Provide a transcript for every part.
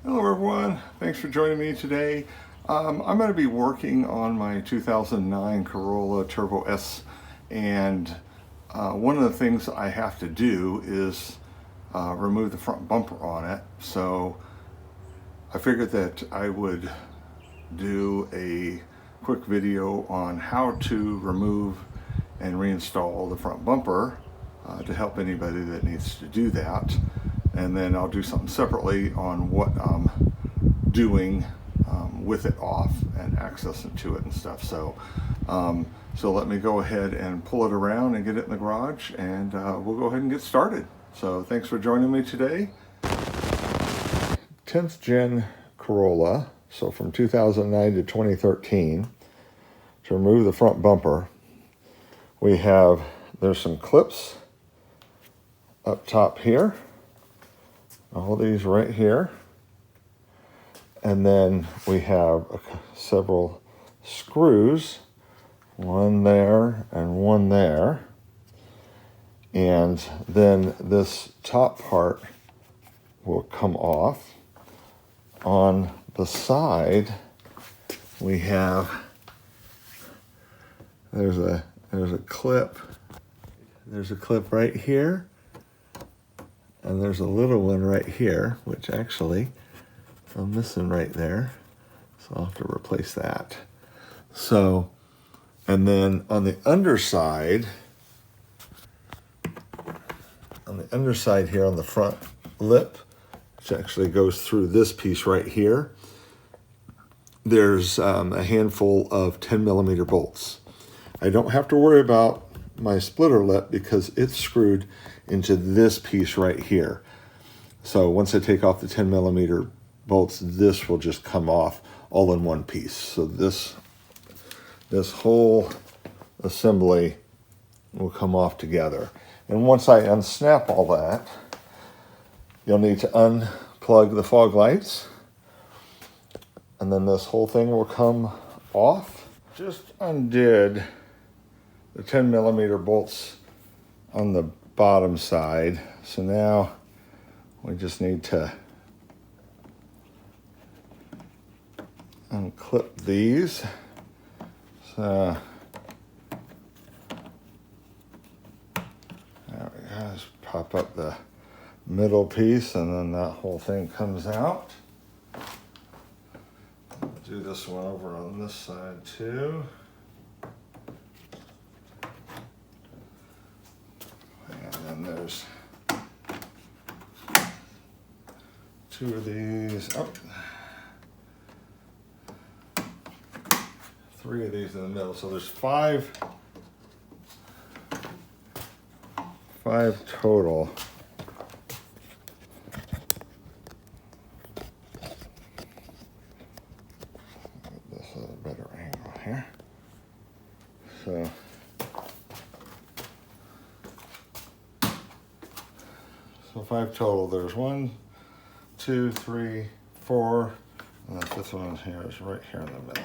Hello everyone, thanks for joining me today. I'm going to be working on my 2009 Corolla Turbo S, and one of the things I have to do is remove the front bumper on it. So I figured that I would do a quick video on how to remove and reinstall the front bumper to help anybody that needs to do that. And then I'll do something separately on what I'm doing with it off and accessing to it and stuff. So let me go ahead and pull it around and get it in the garage, and we'll go ahead and get started. So thanks for joining me today. 10th Gen Corolla, so from 2009 to 2013. To remove the front bumper, there's some clips up top here. All these right here, and then we have several screws, one there and one there, and then this top part will come off. On the side we have there's a clip right here. And there's a little one right here, which actually I'm missing right there. So I'll have to replace that. So, and then on the underside here on the front lip, which actually goes through this piece right here, there's a handful of 10mm bolts. I don't have to worry about my splitter lip because it's screwed into this piece right here. So once I take off the 10mm bolts, this will just come off all in one piece. So this whole assembly will come off together. And once I unsnap all that, you'll need to unplug the fog lights, and then this whole thing will come off. Just undid the 10mm bolts on the bottom side. So now we just need to unclip these. So there we go. Just pop up the middle piece, and then that whole thing comes out. I'll do this one over on this side too. And there's two of these, three of these in the middle. So there's five total. This is a better angle here. So five total. There's 1, 2, 3, 4, and then this one here is right here in the middle.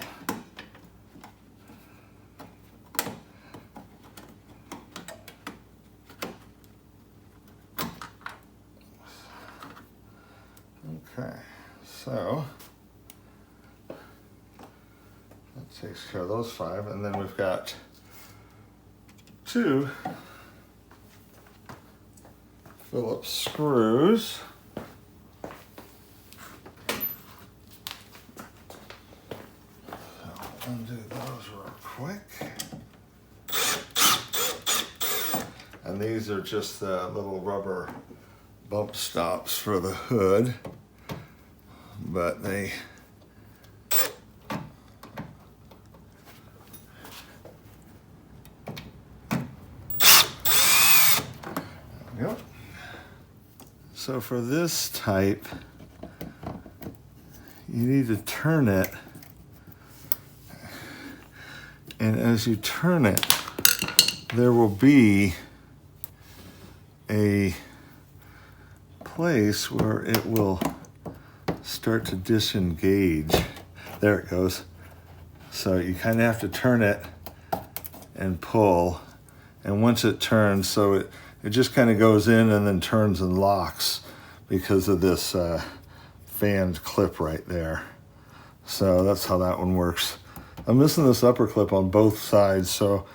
Okay, so that takes care of those 5, and then we've got 2 Phillips screws. So undo those real quick. And these are just the little rubber bump stops for the hood, but they yep. So for this type, you need to turn it, and as you turn it, there will be a place where it will start to disengage. There it goes. So you kind of have to turn it and pull, and once it turns, so it just kind of goes in and then turns and locks because of this fanned clip right there. So that's how that one works. I'm missing this upper clip on both sides, so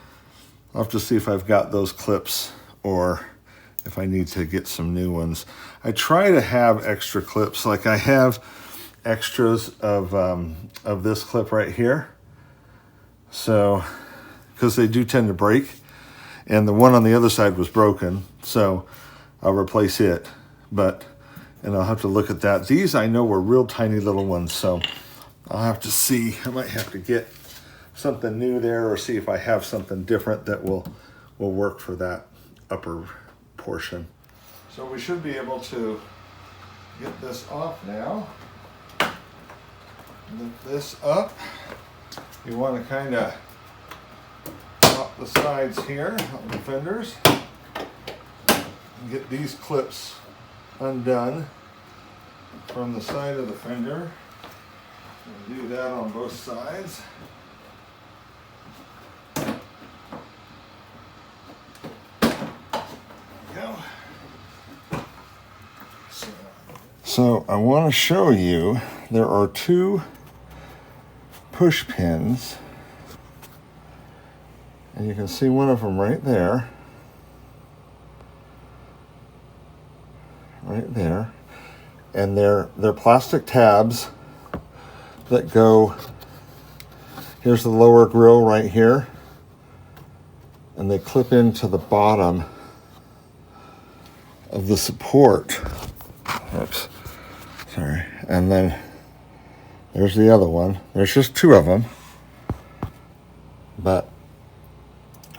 I'll have to see if I've got those clips or if I need to get some new ones. I try to have extra clips, like I have extras of this clip right here. So, because they do tend to break, and the one on the other side was broken, so I'll replace it. And I'll have to look at that. These I know were real tiny little ones, so I'll have to see. I might have to get something new there or see if I have something different that will work for that upper portion. So we should be able to get this off now. Lift this up. You want to kind of pop the sides here on the fenders and get these clips undone from the side of the fender. We'll do that on both sides. So I want to show you, there are two push pins, and you can see one of them right there, and they're plastic tabs that go, here's the lower grill right here, and they clip into the bottom of the support. Oops, sorry. And then there's the other one. There's just two of them, but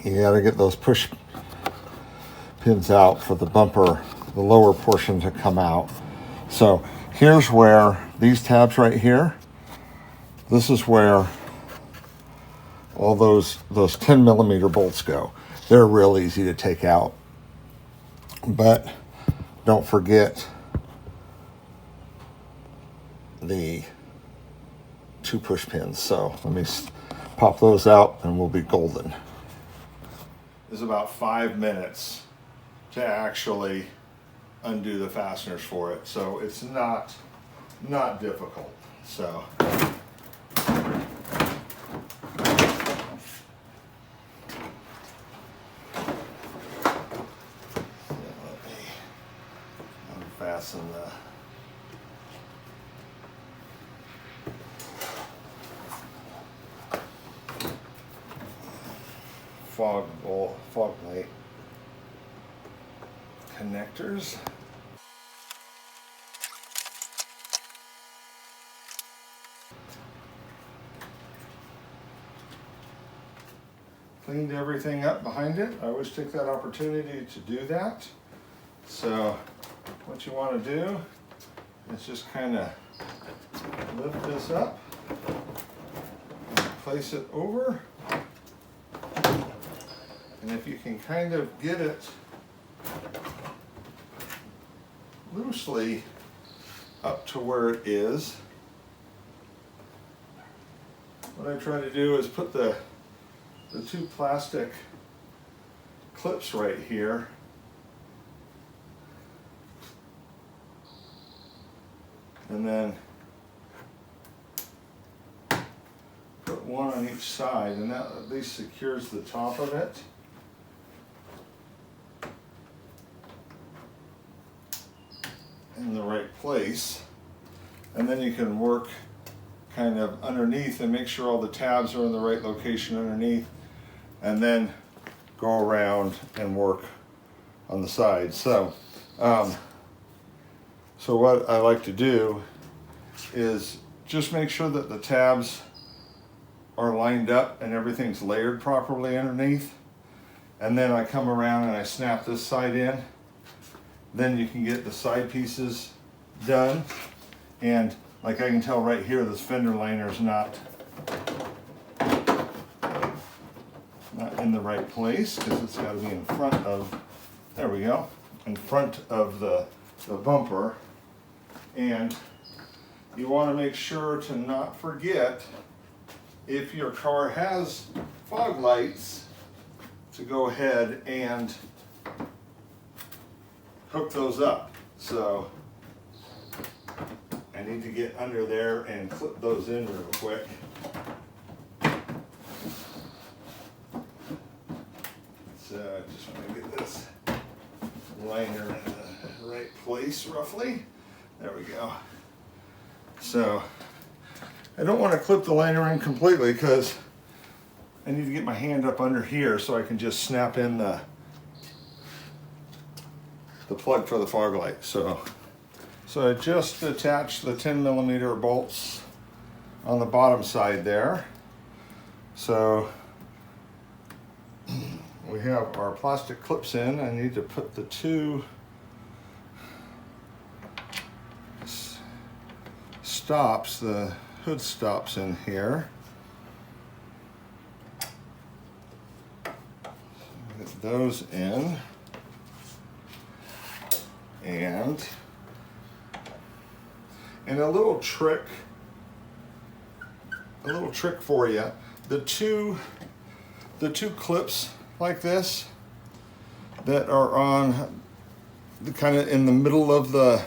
you got to get those push pins out for the bumper, the lower portion to come out. So here's where these tabs right here, this is where all those 10 millimeter bolts go. They're real easy to take out, but don't forget the two push pins. So let me pop those out and we'll be golden. It's about 5 minutes to actually undo the fasteners for it, so it's not difficult. So let me unfasten the fog light connectors. Cleaned everything up behind it. I always take that opportunity to do that. So what you want to do is just kind of lift this up and place it over. And if you can kind of get it loosely up to where it is, what I try to do is put the two plastic clips right here, and then put one on each side, and that at least secures the top of it. In the right place, and then you can work kind of underneath and make sure all the tabs are in the right location underneath, and then go around and work on the side. So what I like to do is just make sure that the tabs are lined up and everything's layered properly underneath, and then I come around and I snap this side in. Then you can get the side pieces done. And like I can tell right here, this fender liner is not in the right place, because it's got to be in front of, there we go, in front of the bumper. And you want to make sure to not forget, if your car has fog lights, to go ahead and hook those up. So I need to get under there and clip those in real quick. So I just want to get this liner in the right place roughly. There we go. So I don't want to clip the liner in completely because I need to get my hand up under here so I can just snap in the plug for the fog light. So I just attached the 10mm bolts on the bottom side there. So we have our plastic clips in. I need to put the two stops, the hood stops in here. Get those in. And a little trick for you. The two clips like this that are on the kind of in the middle of the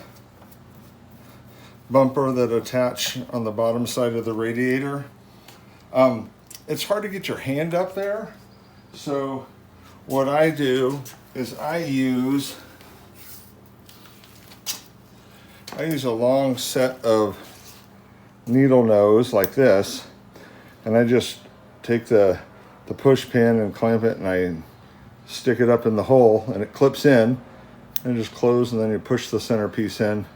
bumper that attach on the bottom side of the radiator. It's hard to get your hand up there. So what I do is I use a long set of needle nose like this, and I just take the push pin and clamp it, and I stick it up in the hole, and it clips in, and just close, and then you push the centerpiece in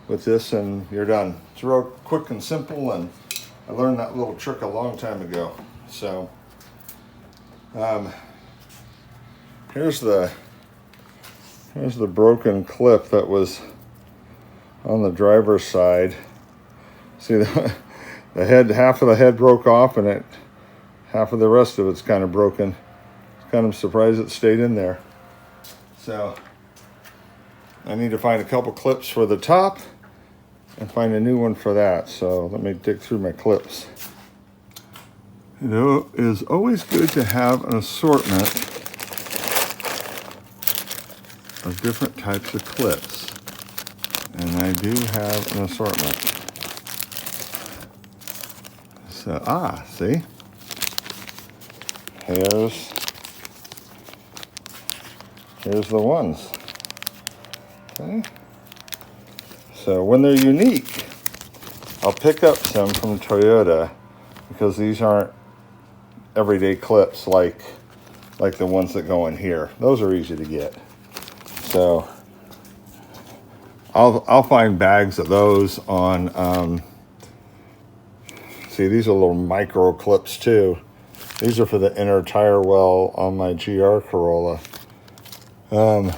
with this, and you're done. It's real quick and simple, and I learned that little trick a long time ago. So here's the broken clip that was on the driver's side. See the head, half of the head broke off, and half of the rest of it's kind of broken. I'm kind of surprised it stayed in there. So I need to find a couple clips for the top and find a new one for that. So let me dig through my clips. You know, it is always good to have an assortment of different types of clips. And I do have an assortment. So, see? Here's the ones. Okay. So when they're unique, I'll pick up some from Toyota because these aren't everyday clips like the ones that go in here. Those are easy to get. So I'll find bags of those on, see, these are little micro clips too. These are for the inner tire well on my GR Corolla. But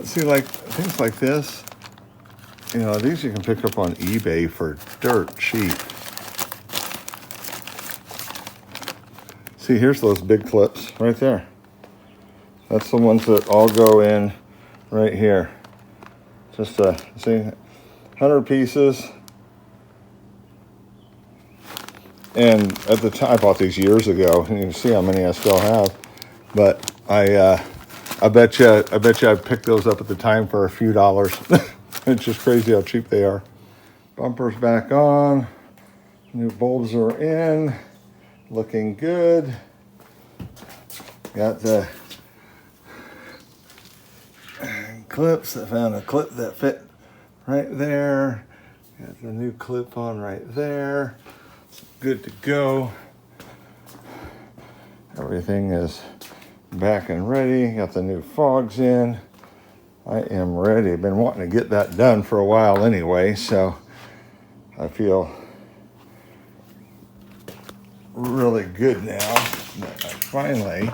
see, like things like this, you know, these you can pick up on eBay for dirt cheap. See, here's those big clips right there. That's the ones that all go in right here. Just see, 100 pieces. And at the time, I bought these years ago, and you can see how many I still have. But I bet you I picked those up at the time for a few dollars. It's just crazy how cheap they are. Bumpers back on. New bulbs are in. Looking good. Got the clips. I found a clip that fit right there. Got the new clip on right there. Good to go. Everything is back and ready. Got the new fogs in. I am ready. I've been wanting to get that done for a while anyway, so I feel really good now that I finally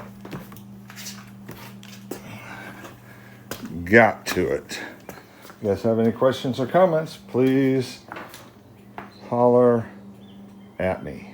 got to it. If you guys have any questions or comments, please holler at me.